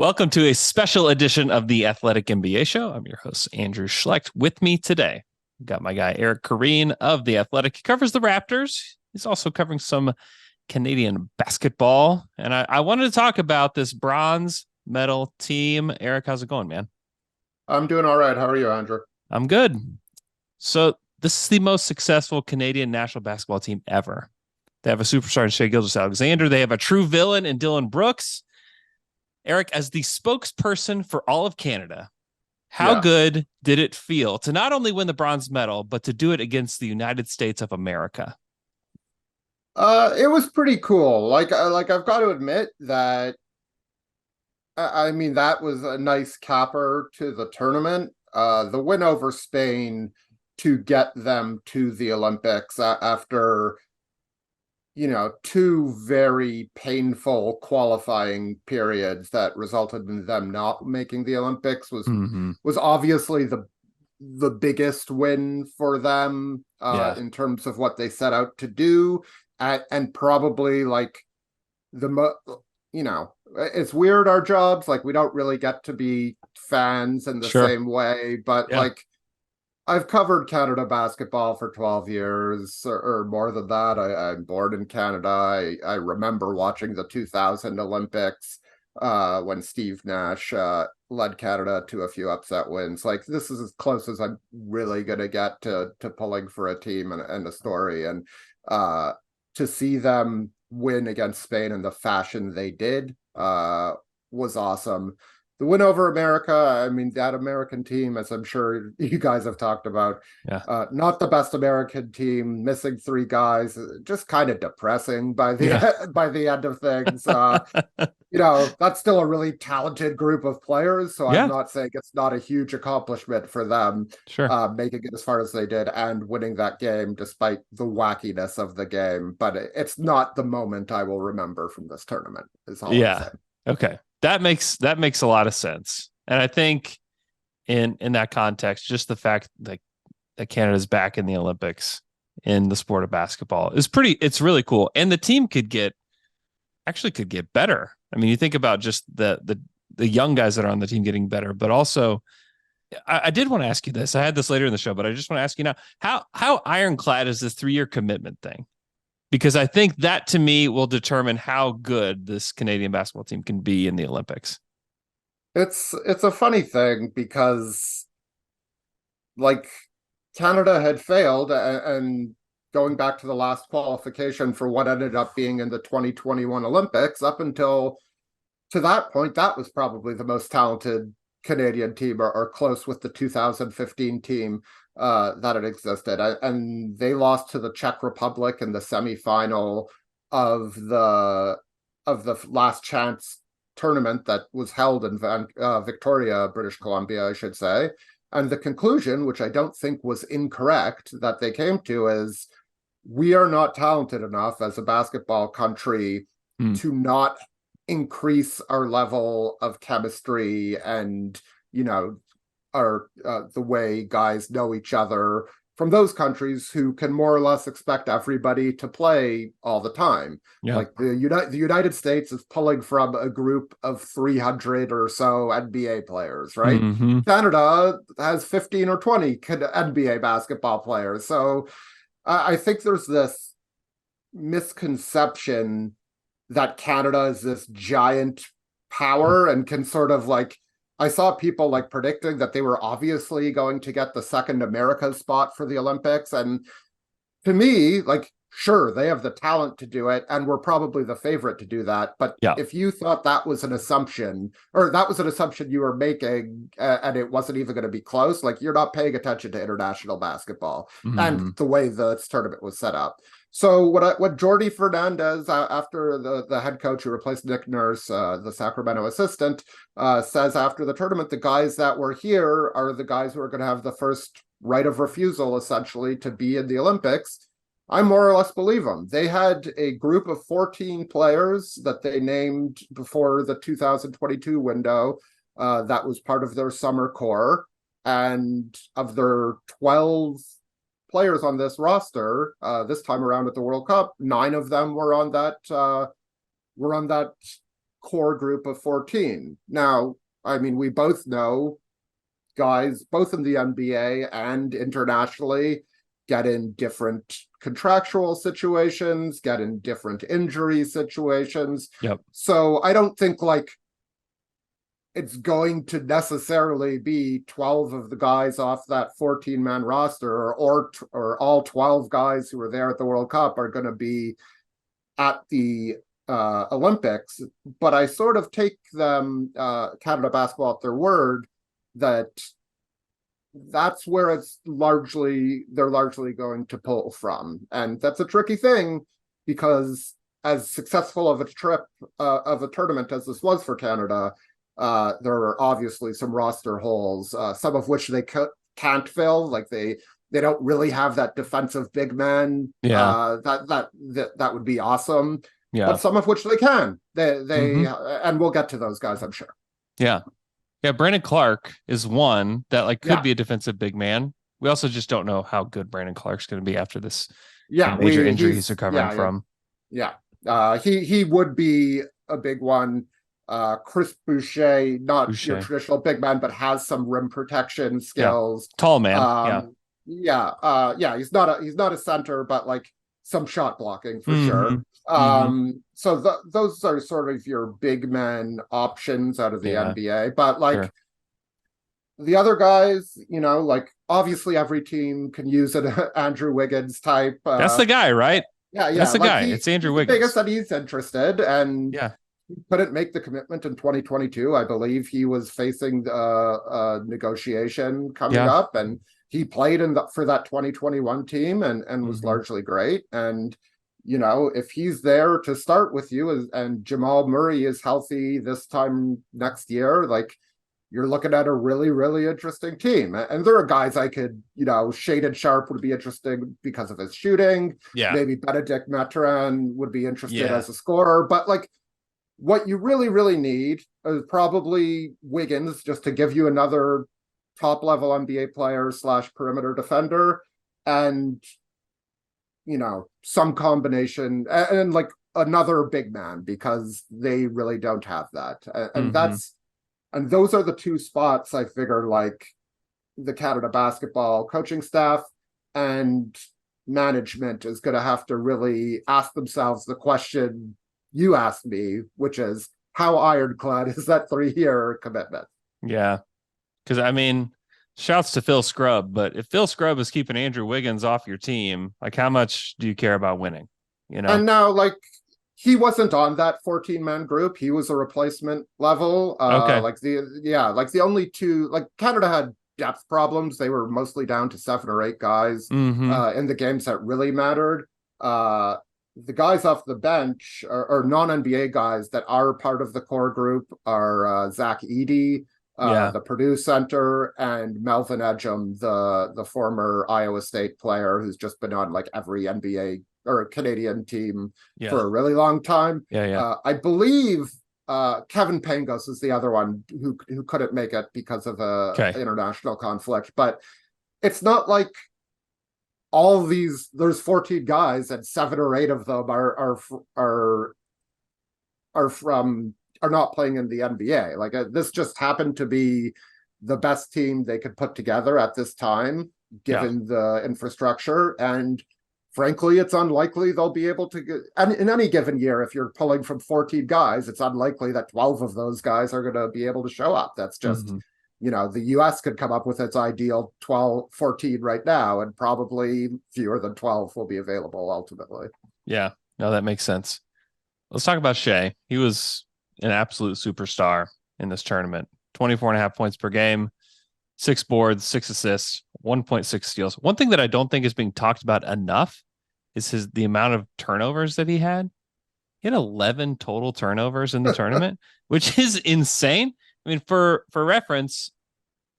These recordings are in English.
Welcome to a special edition of the Athletic NBA Show. I'm your host, Andrew Schlecht. With me today, we've got my guy, Eric Koreen of The Athletic. He covers the Raptors. He's also covering some Canadian basketball. And I wanted to talk about this bronze medal team. Eric, how's it going, man? I'm doing all right. How are you, Andrew? I'm good. So this is the most successful Canadian national basketball team ever. They have a superstar in Shai Gilgeous-Alexander. They have a true villain in Dillon Brooks. Eric, as the spokesperson for all of Canada, how Yeah. good did it feel to not only win the bronze medal, but to do it against the United States of America? It was pretty cool. I've got to admit that that was a nice capper to the tournament. The win over Spain to get them to the Olympics after two very painful qualifying periods that resulted in them not making the Olympics was obviously the biggest win for them Yeah, in terms of what they set out to do, and probably like it's weird, our jobs, like we don't really get to be fans in the sure. same way, but Yeah. like I've covered Canada basketball for 12 years or more than that. I'm born in Canada. I remember watching the 2000 Olympics when Steve Nash led Canada to a few upset wins. Like, this is as close as I'm really going to get to pulling for a team and a story. And to see them win against Spain in the fashion they did was awesome. The win over America, that American team, as I'm sure you guys have talked about, Yeah. not the best American team, missing three guys, just kind of depressing by Yeah. the by the end of things. That's still a really talented group of players, so I'm Yeah, not saying it's not a huge accomplishment for them sure. making it as far as they did and winning that game despite the wackiness of the game. But it's not the moment I will remember from this tournament, is all I'm Yeah. saying. Okay. That makes a lot of sense. And I think in that context, just the fact that Canada's back in the Olympics in the sport of basketball is it's really cool. And the team could get better. I mean, you think about just the young guys that are on the team getting better, but also I did want to ask you this. I had this later in the show, but I just want to ask you now, how ironclad is this 3-year commitment thing? Because I think that to me will determine how good this Canadian basketball team can be in the Olympics. It's a funny thing because like Canada had failed, and going back to the last qualification for what ended up being in the 2021 Olympics, up until to that point, that was probably the most talented Canadian team, or close with the 2015 team that had existed. And they lost to the Czech Republic in the semifinal of the last chance tournament that was held in Victoria, British Columbia, I should say. And the conclusion, which I don't think was incorrect, that they came to is we are not talented enough as a basketball country Mm. to not increase our level of chemistry and, our the way guys know each other from those countries who can more or less expect everybody to play all the time. Yeah. Like the United States is pulling from a group of 300 or so NBA players, right? Hmm. Canada has 15 or 20 NBA basketball players. So I think there's this misconception that Canada is this giant power and can sort of like, I saw people like predicting that they were obviously going to get the second America spot for the Olympics. And to me, like, sure, they have the talent to do it, and we're probably the favorite to do that. But Yeah. if you thought that was an assumption, or that was an assumption you were making, and it wasn't even going to be close, like, you're not paying attention to international basketball and Hmm. the way the tournament was set up. So what Jordi Fernandez, after the head coach who replaced Nick Nurse, the Sacramento assistant, says after the tournament, the guys that were here are the guys who are going to have the first right of refusal, essentially, to be in the Olympics. I more or less believe them. They had a group of 14 players that they named before the 2022 window that was part of their summer core. And of their 12 players on this roster, this time around at the World Cup, 9 of them were on that core group of 14. Now, I mean, we both know guys, both in the NBA and internationally, get in different contractual situations, get in different injury situations. Yep. So I don't think like it's going to necessarily be 12 of the guys off that 14-man roster or all 12 guys who were there at the World Cup are going to be at the Olympics. But I sort of take them, Canada basketball, at their word that that's where they're largely going to pull from. And that's a tricky thing because as successful of a trip of a tournament as this was for Canada, there are obviously some roster holes, some of which they can't fill. Like they don't really have that defensive big man. Yeah. That would be awesome. Yeah. But some of which they can. And we'll get to those guys, I'm sure. Yeah. Yeah. Brandon Clark is one that like could be a defensive big man. We also just don't know how good Brandon Clark's going to be after this major injury he's recovering from. Yeah. He would be a big one. Chris Boucher, not your traditional big man, but has some rim protection skills. Yeah. Tall man. He's not a center, but like some shot blocking for sure. So those are sort of your big man options out of the NBA. But like the other guys, like obviously every team can use an Andrew Wiggins type. That's the guy, right? Yeah. That's the guy. It's Andrew Wiggins. Biggest that he's interested, and he couldn't make the commitment in 2022. I believe he was facing a negotiation coming up, and he played for that 2021 team and was largely great. And if he's there to start with you, and Jamal Murray is healthy this time next year, like you're looking at a really, really interesting team. And there are guys I could, Shaded Sharp would be interesting because of his shooting. Yeah. Maybe Benedict Mathurin would be interested as a scorer. But like what you really, really need is probably Wiggins, just to give you another top level NBA player / perimeter defender, and some combination and like another big man, because they really don't have that. And those are the two spots I figure like the Canada basketball coaching staff and management is going to have to really ask themselves the question you asked me, which is how ironclad is that 3-year commitment? Yeah. Because I mean, shouts to Phil Scrubb, but if Phil Scrubb is keeping Andrew Wiggins off your team, like how much do you care about winning? And now, like, he wasn't on that 14-man group. He was a replacement level. Like the only two, like Canada had depth problems. They were mostly down to 7 or 8 guys in the games that really mattered. The guys off the bench or non-NBA guys that are part of the core group are Zach Edey, the Purdue center, and Melvin Edgem, the former Iowa State player who's just been on like every NBA or Canadian team for a really long time. I believe Kevin Pangos is the other one who couldn't make it because of international conflict. But it's not like all there's 14 guys and 7 or 8 of them are not playing in the NBA. Like this just happened to be the best team they could put together at this time, given the infrastructure. And frankly, it's unlikely they'll be able to get, and in any given year, if you're pulling from 14 guys, it's unlikely that 12 of those guys are going to be able to show up. That's just, the US could come up with its ideal 14 right now, and probably fewer than 12 will be available ultimately. Yeah, no, that makes sense. Let's talk about Shai. He was an absolute superstar in this tournament. 24.5 points per game, 6 boards, 6 assists, 1.6 steals. One thing that I don't think is being talked about enough is the amount of turnovers that he had. He had 11 total turnovers in the tournament, which is insane. I mean, for reference,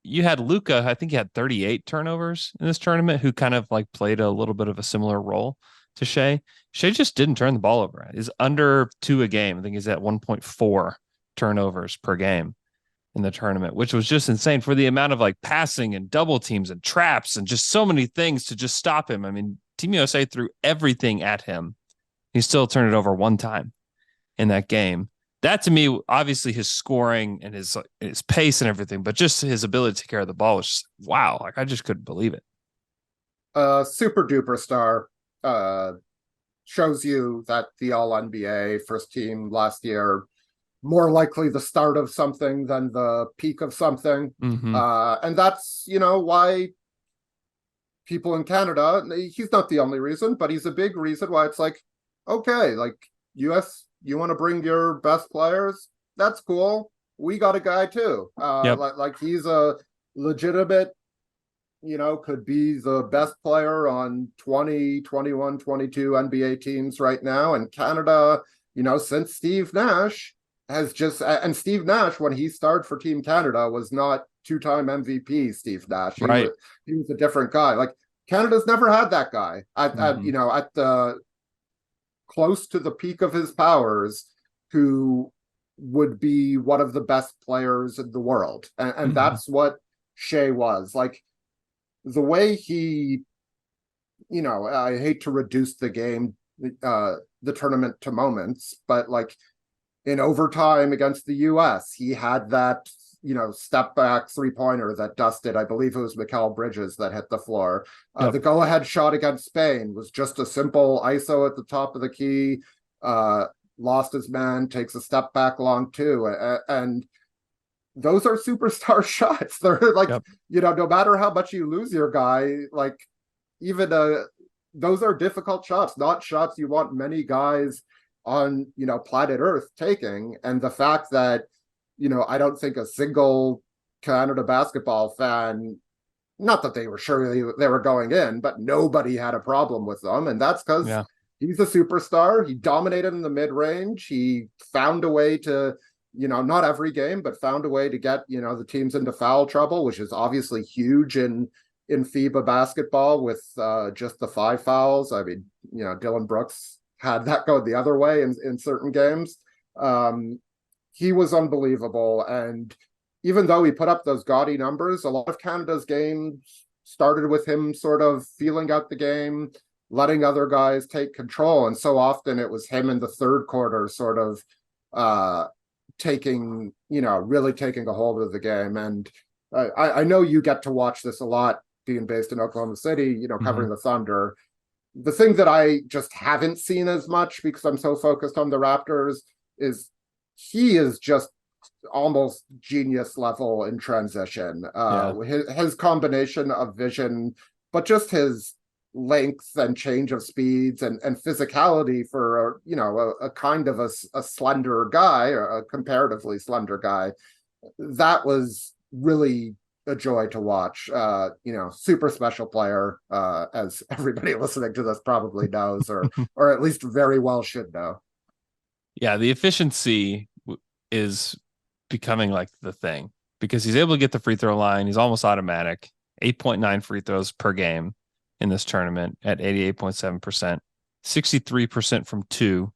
you had Luka, I think he had 38 turnovers in this tournament, who kind of like played a little bit of a similar role to Shai. Shai just didn't turn the ball over. He's under 2 a game. I think he's at 1.4 turnovers per game in the tournament, which was just insane for the amount of like passing and double teams and traps and just so many things to just stop him. I mean, Team USA threw everything at him. He still turned it over 1 time in that game. that to me, obviously his scoring and his pace and everything, but just his ability to take care of the ball was just wow. Like I just couldn't believe it. Super duper star. Shows you that the All NBA first team last year more likely the start of something than the peak of something. Mm-hmm. And that's, why people in Canada, he's not the only reason, but he's a big reason why it's like, okay, like US, you want to bring your best players? That's cool. We got a guy too. Yep. Like he's a legitimate, could be the best player on 20, 21, 22 NBA teams right now. And Canada, since Steve Nash has just, and Steve Nash, when he started for Team Canada, was not two-time MVP Steve Nash. Right. He was a different guy. Like Canada's never had that guy at the close to the peak of his powers, who would be one of the best players in the world. And that's what Shai was. Like the way he, I hate to reduce the game, the tournament to moments, but like in overtime against the US, he had that, step back 3-pointer that dusted, I believe it was Mikal Bridges that hit the floor. The go-ahead shot against Spain was just a simple ISO at the top of the key, lost his man, takes a step back long too. And those are superstar shots. They're like, no matter how much you lose your guy, like even those are difficult shots, not shots you want many guys on, planet Earth taking. And the fact that, I don't think a single Canada basketball fan, not that they were sure they were going in, but nobody had a problem with them. And that's because he's a superstar. He dominated in the mid-range. He found a way to, not every game, but found a way to get, the teams into foul trouble, which is obviously huge in FIBA basketball with just the 5 fouls. I mean, Dillon Brooks had that go the other way in certain games. He was unbelievable. And even though he put up those gaudy numbers, a lot of Canada's games started with him sort of feeling out the game, letting other guys take control. And so often it was him in the third quarter sort of really taking a hold of the game. And I know you get to watch this a lot, being based in Oklahoma City, covering the Thunder. The thing that I just haven't seen as much because I'm so focused on the Raptors is he is just almost genius level in transition. His combination of vision, but just his length and change of speeds and physicality for a kind of a slender guy, or a comparatively slender guy, that was really a joy to watch. Super special player, as everybody listening to this probably knows, or at least very well should know. Yeah, the efficiency is becoming like the thing because he's able to get the free throw line. He's almost automatic. 8.9 free throws per game in this tournament at 88.7%, 63% from 2.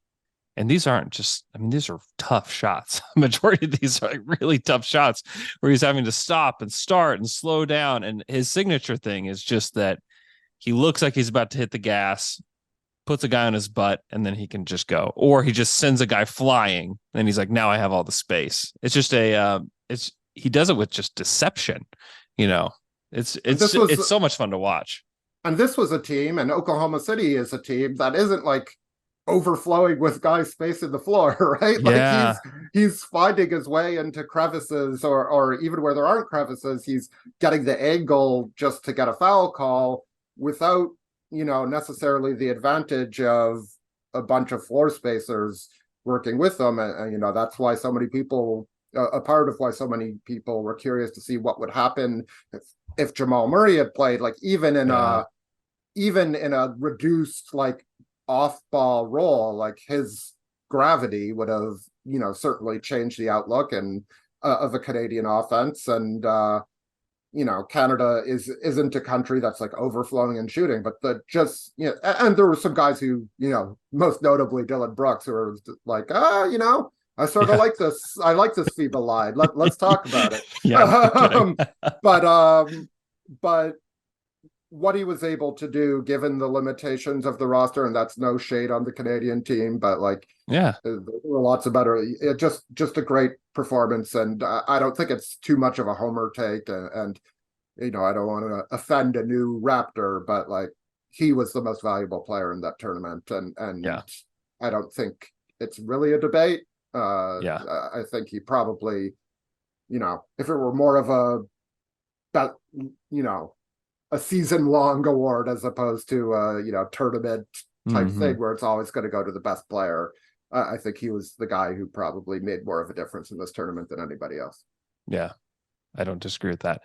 And these aren't just, these are tough shots. Majority of these are like really tough shots where he's having to stop and start and slow down. And his signature thing is just that he looks like he's about to hit the gas, puts a guy on his butt, and then he can just go. Or he just sends a guy flying, and he's like, now I have all the space. It's just he does it with just deception. It's so much fun to watch. And this was a team, and Oklahoma City is a team that isn't like overflowing with guys spacing the floor, right? Yeah. Like he's finding his way into crevices, or even where there aren't crevices, he's getting the angle just to get a foul call without necessarily the advantage of a bunch of floor spacers working with them. And that's why so many people, a part of why so many people were curious to see what would happen if Jamal Murray had played, like even in a reduced, like off-ball role, like his gravity would have, certainly changed the outlook and of a Canadian offense. And Canada isn't a country that's like overflowing and shooting, but and there were some guys who, most notably Dillon Brooks, who were like, I sort of like this. I like this FIBA line. Let's talk about it. Yeah. But what he was able to do given the limitations of the roster, and that's no shade on the Canadian team, but like, Yeah. there were lots of better. It just a great performance, and I don't think it's too much of a homer take. And I don't want to offend a new Raptor, but like, he was the most valuable player in that tournament, and Yeah. I don't think it's really a debate. Yeah. I think he probably, if it were more of that, a season long award as opposed to tournament type Mm-hmm. thing where it's always going to go to the best player. I think he was the guy who probably made more of a difference in this tournament than anybody else. Yeah. I don't disagree with that.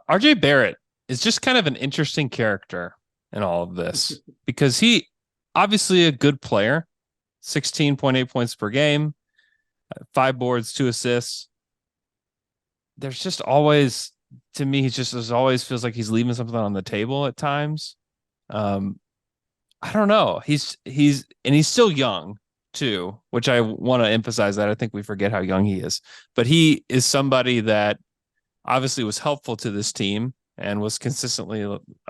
RJ Barrett is just kind of an interesting character in all of this because he obviously a good player, 16.8 points per game, 5 boards, 2 assists. There's just always, to me, he just always feels like he's leaving something on the table at times. Um, I don't know. He's still young too, which I want to emphasize that I think we forget how young he is. But he is somebody that obviously was helpful to this team and was consistently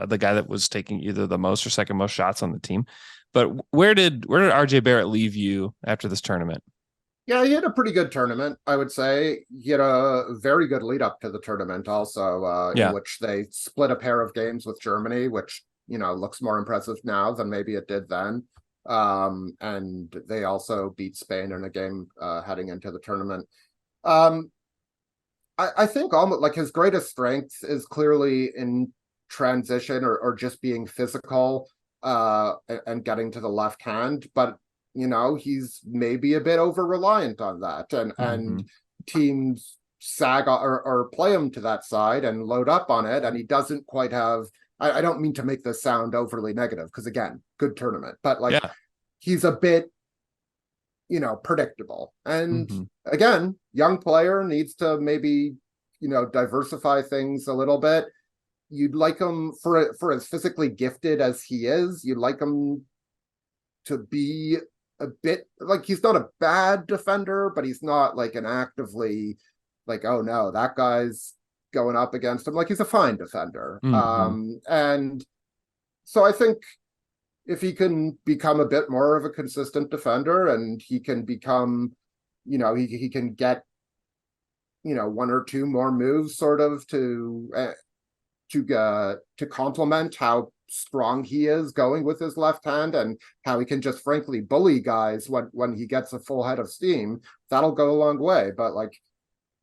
the guy that was taking either the most or second most shots on the team. But where did RJ Barrett leave you after this tournament? Yeah, he had a pretty good tournament, I would say. He had a very good lead up to the tournament also, in Yeah. which they split a pair of games with Germany, which, looks more impressive now than maybe it did then. And they also beat Spain in a game heading into the tournament. Um, I think almost like his greatest strength is clearly in transition or just being physical and getting to the left hand, but he's maybe a bit over reliant on that, Mm-hmm. and teams sag or play him to that side and load up on it, and he doesn't quite have. I don't mean to make this sound overly negative because again, good tournament, but like, Yeah. he's a bit predictable. And Mm-hmm. again, young player needs to maybe, diversify things a little bit. You'd like him for as physically gifted as he is, you'd like him to be a bit like, he's not a bad defender, but he's not like an actively like, oh no, that guy's going up against him. Like, he's a fine defender. Mm-hmm. And so I think if he can become a bit more of a consistent defender and he can become, he can get, one or two more moves sort of to complement how strong he is going with his left hand and how he can just frankly bully guys when he gets a full head of steam, that'll go a long way. But like,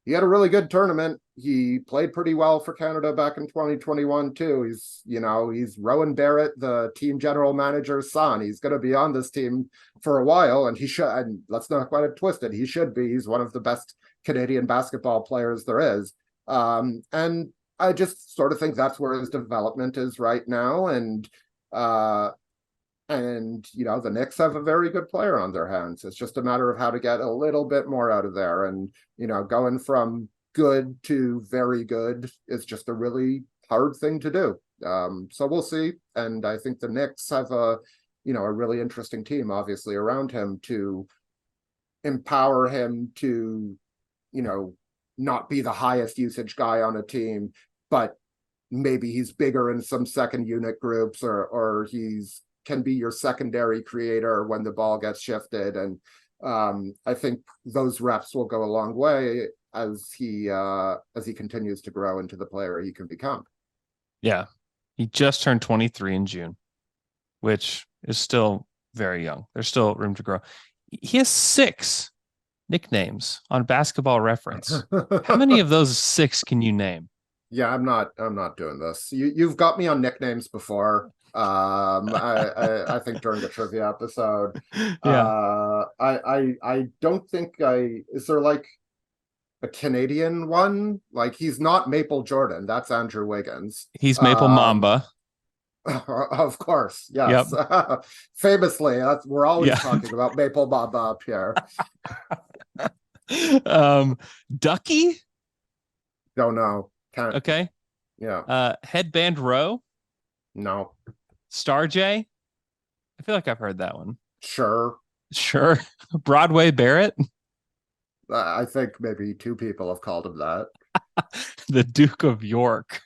he had a really good tournament. He played pretty well for Canada back in 2021 too. He's Rowan Barrett, the team general manager's son. He's going to be on this team for a while, and he should. And let's not quite twist it. He should be. He's one of the best Canadian basketball players there is. And I just sort of think that's where his development is right now. And the Knicks have a very good player on their hands. It's just a matter of how to get a little bit more out of there. And going from good to very good is just a really hard thing to do. So we'll see. And I think the Knicks have a really interesting team, obviously, around him to empower him to, not be the highest usage guy on a team, but maybe he's bigger in some second unit groups, or he's can be your secondary creator when the ball gets shifted. And I think those reps will go a long way as he continues to grow into the player he can become. Yeah. He just turned 23 in June, which is still very young. There's still room to grow. He has 6 nicknames on Basketball Reference. How many of those 6 can you name? Yeah, I'm not doing this. You've got me on nicknames before. I think during the trivia episode. Yeah. I don't think is there like a Canadian one? Like, he's not Maple Jordan. That's Andrew Wiggins. He's Maple Um, Mamba. of course, Yep. yes. Famously, we're always Yeah. talking about Maple Mamba up here. Ducky. Don't know. Can't. Okay. Yeah. Headband Row. No. Star J. I feel like I've heard that one. Sure. Sure. Broadway Barrett. I think maybe 2 people have called him that. The Duke of York.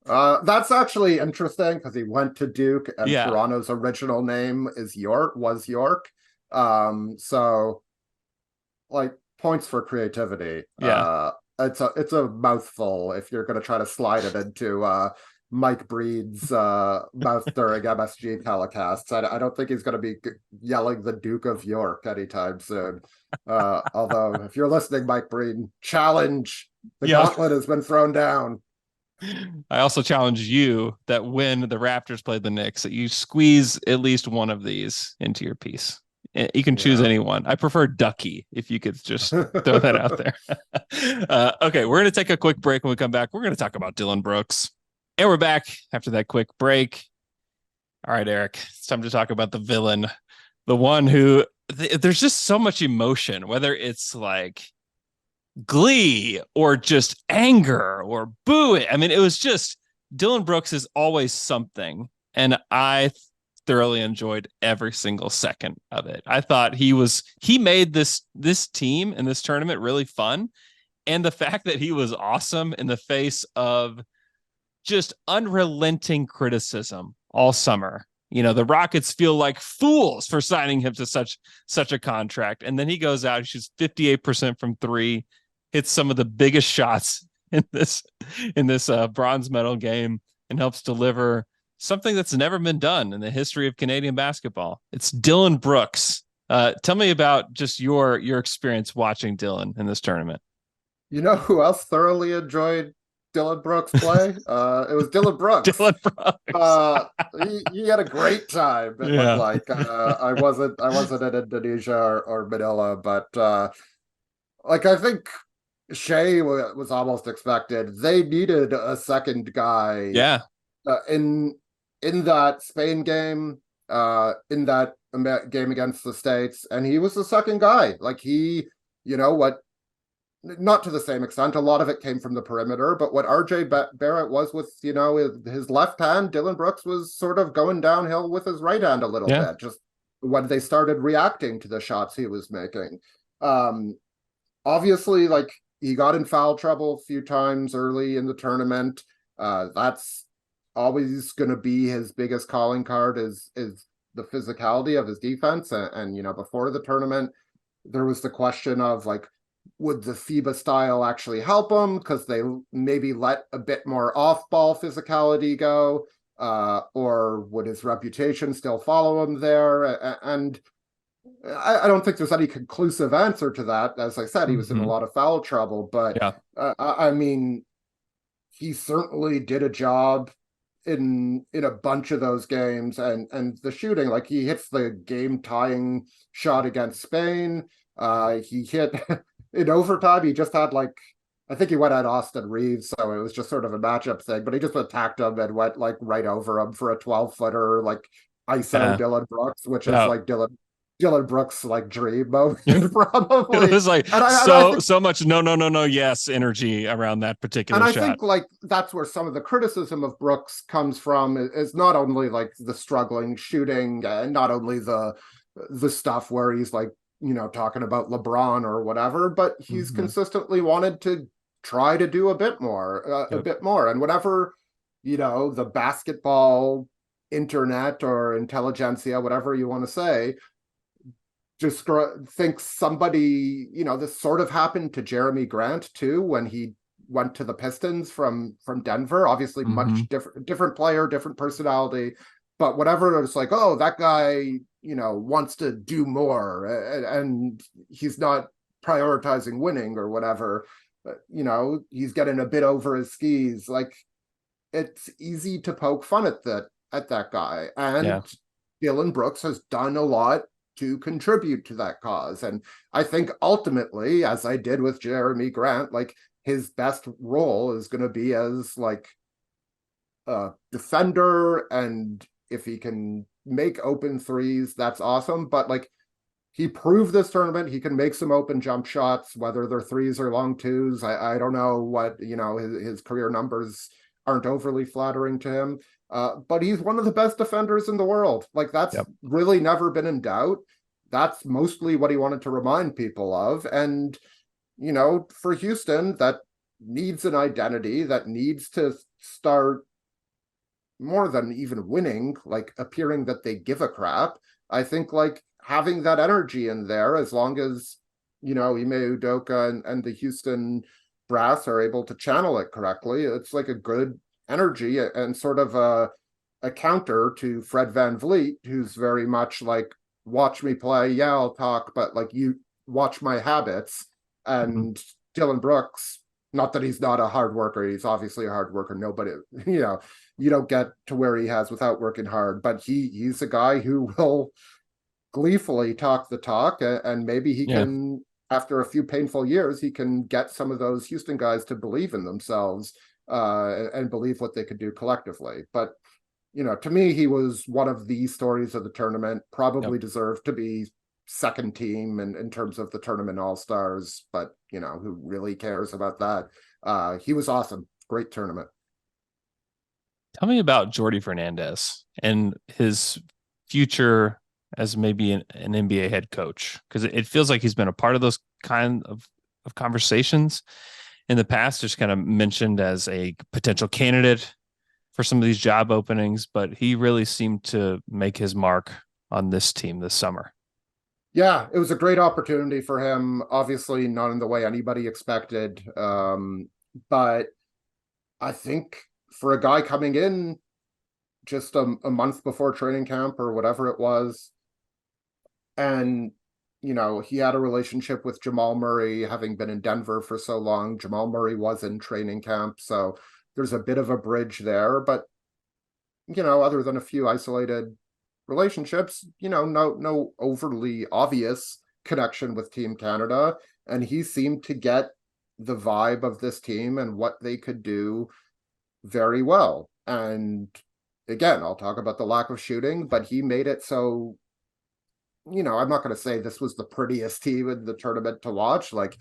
That's actually interesting because he went to Duke and Yeah, Toronto's original name is was York. So like points for creativity. yeah. It's a mouthful if you're going to try to slide it into Mike Breed's mouth during MSG telecasts. I don't think he's going to be yelling the Duke of York anytime soon. Although if you're listening, Mike Breed, challenge. The Yeah. gauntlet has been thrown down. I also challenge you that when the Raptors play the Knicks, that you squeeze at least one of these into your piece. You can choose Yeah. anyone. I prefer Ducky, if you could just throw that out there. Okay, we're going to take a quick break. When we come back, we're going to talk about Dillon Brooks. And we're back after that quick break. All right, Eric, it's time to talk about the villain, the one who there's just so much emotion, whether it's like glee or just anger or booing. I mean, it was just Dillon Brooks is always something. And I thoroughly enjoyed every single second of it. I thought he made this team and this tournament really fun. And the fact that he was awesome in the face of just unrelenting criticism all summer. The Rockets feel like fools for signing him to such a contract. And then he goes out, he shoots 58% from three, hits some of the biggest shots in this bronze medal game, and helps deliver something that's never been done in the history of Canadian basketball. It's Dillon Brooks. Tell me about just your experience watching Dillon in this tournament. You know who else thoroughly enjoyed Dillon Brooks play? It was Dillon Brooks. Dillon Brooks. He had a great time. It looked Yeah. like I wasn't in Indonesia or Manila, but like I think Shea was almost expected. They needed a second guy Yeah. in that Spain game, in that game against the States, and he was the second guy. Like he, what not to the same extent. A lot of it came from the perimeter, but what RJ Barrett was with, his left hand, Dillon Brooks was sort of going downhill with his right hand a little Yeah. bit, just when they started reacting to the shots he was making. Obviously, like he got in foul trouble a few times early in the tournament. That's always going to be his biggest calling card is the physicality of his defense. And before the tournament, there was the question of like, would the FIBA style actually help him because they maybe let a bit more off-ball physicality go, or would his reputation still follow him there? And I don't think there's any conclusive answer to that. As I said, he was in a lot of foul trouble, but Yeah. I mean, he certainly did a job in a bunch of those games, and the shooting, like he hits the game-tying shot against Spain. He hit in overtime. He just had like, I think he went at Austin Reeves, so it was just sort of a matchup thing. But he just attacked him and went like right over him for a 12-footer, like ISO Dillon Brooks, which is like Dillon Brooks like dream moment probably. It was like and I think, so much no yes energy around that particular and shot. I think like that's where some of the criticism of Brooks comes from is not only like the struggling shooting and not only the stuff where he's like talking about LeBron or whatever, but he's consistently wanted to try to do a bit more. And whatever, the basketball internet or intelligentsia, whatever you want to say, just thinks somebody, this sort of happened to Jeremy Grant too when he went to the Pistons from Denver. Obviously, much different player, different personality, but whatever, it's like, oh, that guy, wants to do more, and he's not prioritizing winning or whatever. He's getting a bit over his skis. Like, it's easy to poke fun at that guy, and Dillon Brooks has done a lot to contribute to that cause. And I think ultimately, as I did with Jeremy Grant, like his best role is going to be as like a defender, and if he can make open threes, that's awesome. But like he proved this tournament, he can make some open jump shots, whether they're threes or long twos. I don't know what, his career numbers aren't overly flattering to him. But he's one of the best defenders in the world. Like that's really never been in doubt. That's mostly what he wanted to remind people of. And, for Houston, that needs an identity, that needs to start more than even winning, like appearing that they give a crap. I think like having that energy in there, as long as, Ime Udoka and the Houston brass are able to channel it correctly, it's like a good energy and sort of a counter to Fred VanVleet, who's very much like, watch me play, yeah, I'll talk, but like you watch my habits. Mhm. And Dillon Brooks, not that he's not a hard worker, he's obviously a hard worker. Nobody, you don't get to where he has without working hard, but he's a guy who will gleefully talk the talk, and maybe he Yeah. can, after a few painful years, he can get some of those Houston guys to believe in themselves, and believe what they could do collectively. But to me, he was one of the stories of the tournament, Yep. probably deserved to be second team in terms of the tournament all-stars, but who really cares about that? He was awesome. Great tournament. Tell me about Jordi Fernandez and his future as maybe an NBA head coach, because it feels like he's been a part of those kind of conversations in the past, just kind of mentioned as a potential candidate for some of these job openings, but he really seemed to make his mark on this team this summer. Yeah, it was a great opportunity for him. Obviously, not in the way anybody expected. But I think for a guy coming in just a month before training camp or whatever it was, and he had a relationship with Jamal Murray, having been in Denver for so long. Jamal Murray was in training camp, so there's a bit of a bridge there. But other than a few isolated relationships, no overly obvious connection with Team Canada. And he seemed to get the vibe of this team and what they could do very well. And again, I'll talk about the lack of shooting, but he made it so, I'm not going to say this was the prettiest team in the tournament to watch. Like,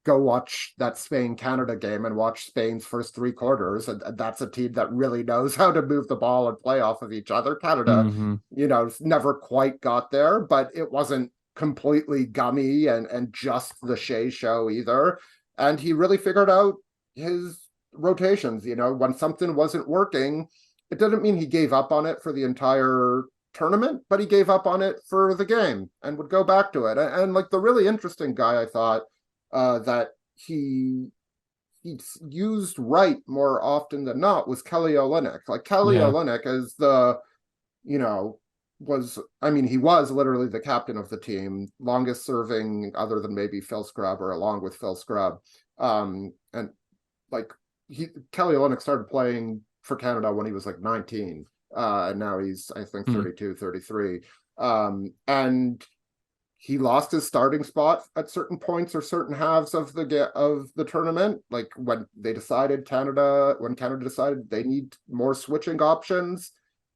go watch that Spain Canada game and watch Spain's first three quarters. And that's a team that really knows how to move the ball and play off of each other. Canada, Mm-hmm. never quite got there, but it wasn't completely gummy and just the Shea show either. And he really figured out his rotations. When something wasn't working, it didn't mean he gave up on it for the entire tournament, but he gave up on it for the game and would go back to it. And like the really interesting guy, I thought, that he used right more often than not was Kelly Olynyk. Like Kelly Yeah. Olynyk is the, you know, he was literally the captain of the team, longest serving other than maybe Phil Scrubb, or along with Phil Scrubb. And like Kelly Olynyk started playing for Canada when he was like 19. And now he's, I think, Mm. 32, 33. And he lost his starting spot at certain points or certain halves of the tournament. Like when Canada decided they need more switching options,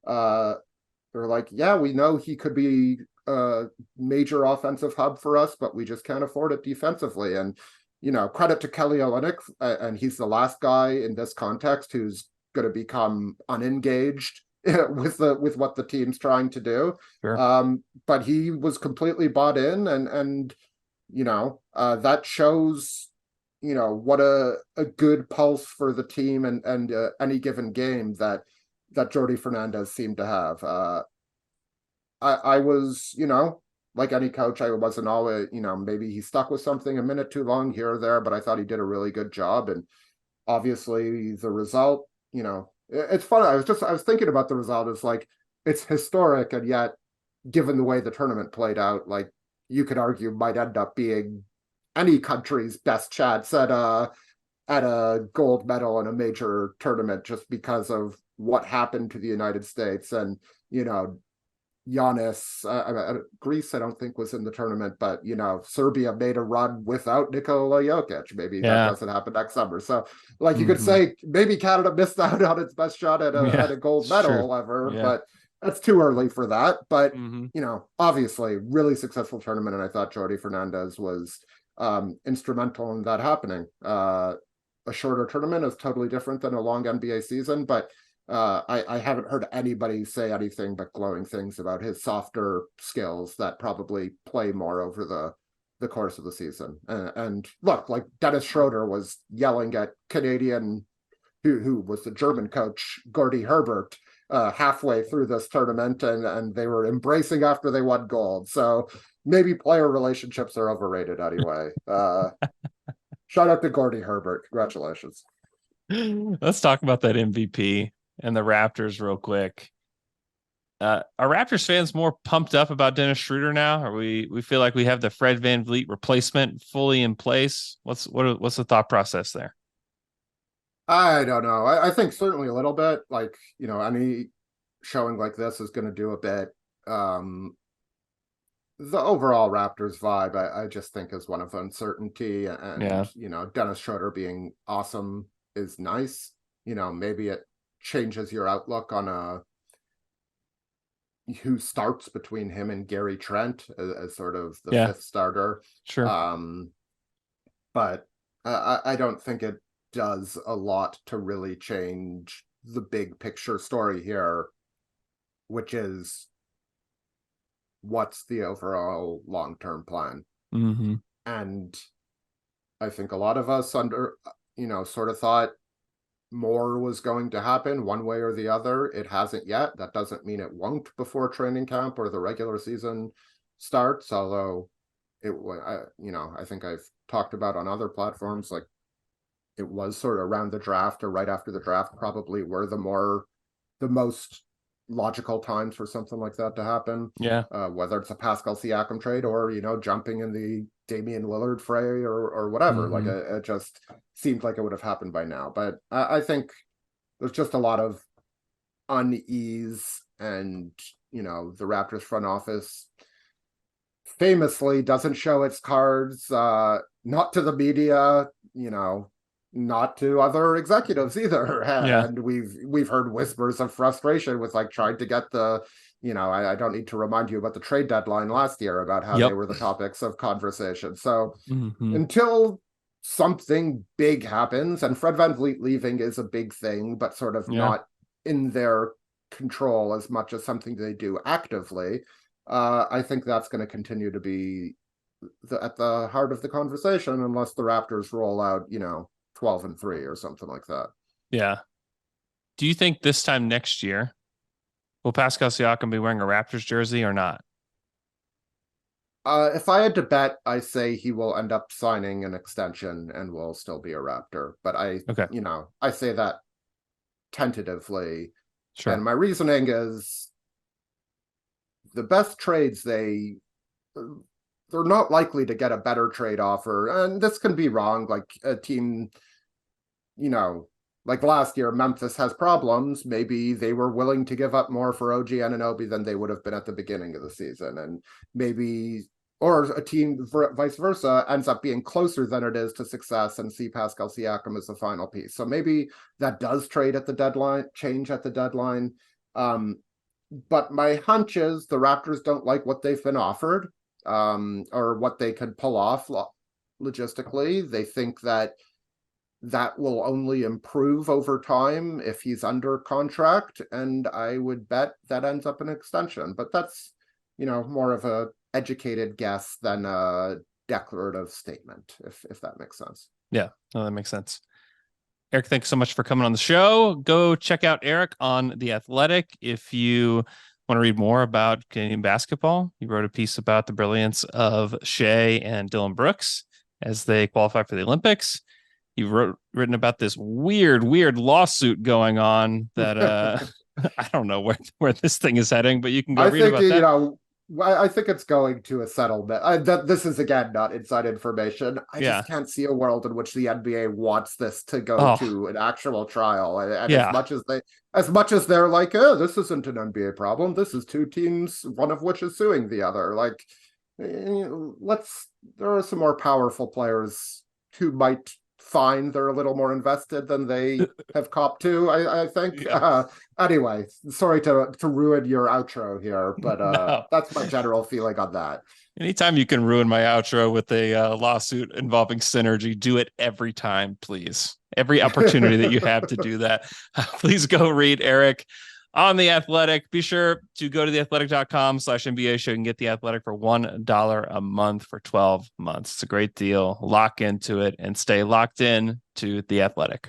they're like, yeah, we know he could be a major offensive hub for us, but we just can't afford it defensively. And credit to Kelly Olynyk, and he's the last guy in this context who's going to become unengaged with what the team's trying to do. Sure. But he was completely bought in, and that shows what a good pulse for the team and any given game that Jordi Fernandez seemed to have. I was, like any coach, I wasn't always, maybe he stuck with something a minute too long here or there, but I thought he did a really good job. And obviously the result, it's funny. I was thinking about the result. It's like, it's historic. And yet, given the way the tournament played out, like you could argue might end up being any country's best chance at a gold medal in a major tournament, just because of what happened to the United States. And, Giannis, Greece, I don't think was in the tournament, but Serbia made a run without Nikola Jokic. Maybe that Yeah. doesn't happen next summer. So, like you could Mm-hmm. say, maybe Canada missed out on its best shot at Yeah. a gold It's true. medal ever, Yeah. but that's too early for that. But Mm-hmm. obviously, really successful tournament, and I thought Jordi Fernandez was instrumental in that happening. A shorter tournament is totally different than a long NBA season, but I haven't heard anybody say anything but glowing things about his softer skills that probably play more over the course of the season. And look, like Dennis Schroeder was yelling at Canadian who was the German coach, Gordy Herbert, halfway through this tournament, and they were embracing after they won gold. So maybe player relationships are overrated anyway. Shout out to Gordy Herbert. Congratulations. Let's talk about that MVP and the Raptors real quick. Are Raptors fans more pumped up about Dennis Schroeder now? Are we feel like we have the Fred VanVleet replacement fully in place? What's the thought process there? I don't know. I think certainly a little bit. Like, any showing like this is going to do a bit. The overall Raptors vibe, I just think is one of uncertainty, and Yeah. Dennis Schroeder being awesome is nice. Maybe it changes your outlook on who starts between him and Gary Trent as sort of the fifth starter. Sure. But I don't think it does a lot to really change the big picture story here, which is what's the overall long-term plan. Mm-hmm. And I think a lot of us sort of thought more was going to happen one way or the other. It hasn't yet. That doesn't mean it won't before training camp or the regular season starts, although I think I've talked about on other platforms, like it was sort of around the draft or right after the draft probably were the most logical times for something like that to happen. Yeah. Whether it's a Pascal Siakam trade or, jumping in the Damian Lillard fray or whatever. Mm-hmm. Like it just seemed like it would have happened by now. But I think there's just a lot of unease, and, the Raptors front office famously doesn't show its cards, not to the media, not to other executives either. And we've heard whispers of frustration with like trying to get I don't need to remind you about the trade deadline last year about how they were the topics of conversation. So until something big happens, and Fred VanVleet leaving is a big thing, but sort of not in their control as much as something they do actively, I think that's going to continue to be at the heart of the conversation, unless the Raptors roll out, 12-3 or something like that. Yeah. Do you think this time next year will Pascal Siakam be wearing a Raptors jersey or not? If I had to bet, I say he will end up signing an extension and will still be a Raptor. But I say that tentatively. Sure. And my reasoning is the best trades they're not likely to get a better trade offer. And this can be wrong. Like a team, like last year, Memphis has problems. Maybe they were willing to give up more for OG Anunoby than they would have been at the beginning of the season. And maybe, or a team vice versa ends up being closer than it is to success and see Pascal Siakam as the final piece. So maybe that does change at the deadline. But my hunch is the Raptors don't like what they've been offered, or what they could pull off logistically. They think that will only improve over time if he's under contract, and I would bet that ends up an extension. But that's, more of a educated guess than a declarative statement, if that makes sense. Yeah, no, that makes sense. Eric, thanks so much for coming on the show. Go check out Eric on The Athletic if you want to read more about Canadian basketball. He wrote a piece about the brilliance of Shai and Dillon Brooks as they qualify for the Olympics. You've written about this weird lawsuit going on that I don't know where this thing is heading, but you can go read about that. I think it's going to a settlement. This is, again, not inside information. I just can't see a world in which the NBA wants this to go to an actual trial. And as much as they're like, oh, this isn't an NBA problem, this is two teams, one of which is suing the other. Like, there are some more powerful players who might find they're a little more invested than they have copped to, I think. Anyway, sorry to ruin your outro here, but no. That's my general feeling on that. Anytime you can ruin my outro with a lawsuit involving Synergy, do it every time, please. Every opportunity that you have to do that. Please go read Eric on The Athletic. Be sure to go to theathletic.com/NBA show. You can get The Athletic for $1 a month for 12 months. It's a great deal. Lock into it and stay locked in to The Athletic.